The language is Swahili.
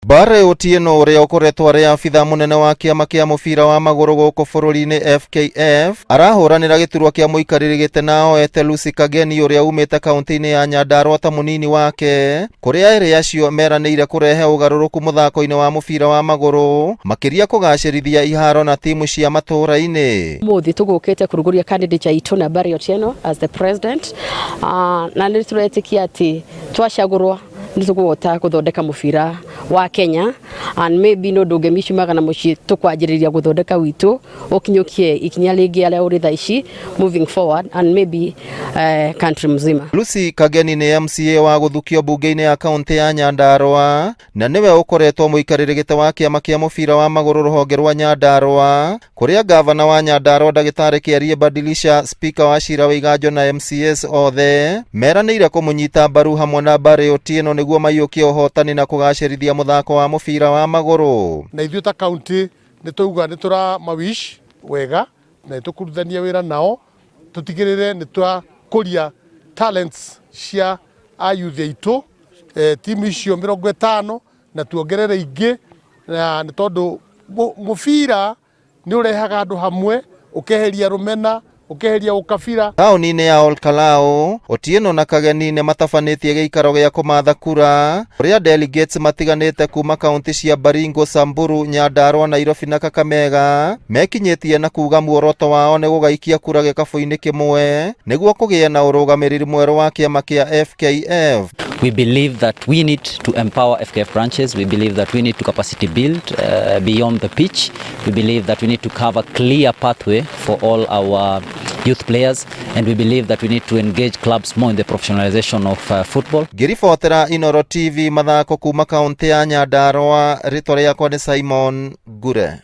Bare Otieno uria ukoretwo ari abitha munene wa kiama kia mubira wa maguru guku bururi-ini FKF arahuranira giturwa kia muikariri gite nao ete Lucy Kambĩini uria umite kaunti-ini ya Nyandarua ta munini wake kuria eri acio meraniire kurehe ugaruruku muthako-ini wa mubira wa maguru makiria kugacirithia iharo na timu cia matura-ini. Muthi tugukite kuruguria candidate itu na Bare Otieno as the president na nitureetikia ati twacagurwa nitugota guthondeka mubira wa Kenya and maybe no ndungemishumaga na muci tukwanjiriria guthondeka witu ukinyukie ikinya lingi aria uri thaici moving forward and maybe country mzima. Lucy Kambĩini ni MCA wa guthukio bunge-ini ya kaunti ya Nyandarua na niwe ukoretwo muikariri gite wa kiama kia mubira wa maguru ruhonge rwa Nyandarua kuria gavana wa Nyandarua Dagitari Kiarie Badilisha, speaker wa cira wa iganjo na MCAs othe meraniire kumunyita mbaru hamwe na Bare Otieno niguo maiyukie uhotani na kugacirithia muthako wa mubira wa maguru. Na ithuĩ ta county nituga nitura mawish wega na tukurithania wira nao tutigirire nitwakuria talents cia ayuthi aitu timu icio 50 na tuongerere ingi na ni tondu mubira ni urehaga andu hamwe ukeheria rumena ukeheria ukabira. Tauni-ini ya Olkalao Otieno na Kambĩini ni matabanitie giikaro gia kumatha kura uria delegates matiganite kuma kaunti cia Baringo, Samburu, Nyandarua, Nairobi na Kakamega mekinyitie na kuga muoroto wao ni gugaikia kura gikabu-ini kimwe niguo kugie na urugamiriri mweru wa kiama kia FKF. We believe that we need to empower FKF branches. We believe that we need to capacity build beyond the pitch. We believe that we need to have a clear pathway for all our youth players, and we believe that we need to engage clubs more in the professionalization of football. Giribotera Inoro TV mathako kuma kaunti ya Nyandarua, ritwa riakwa ni Simon Gure.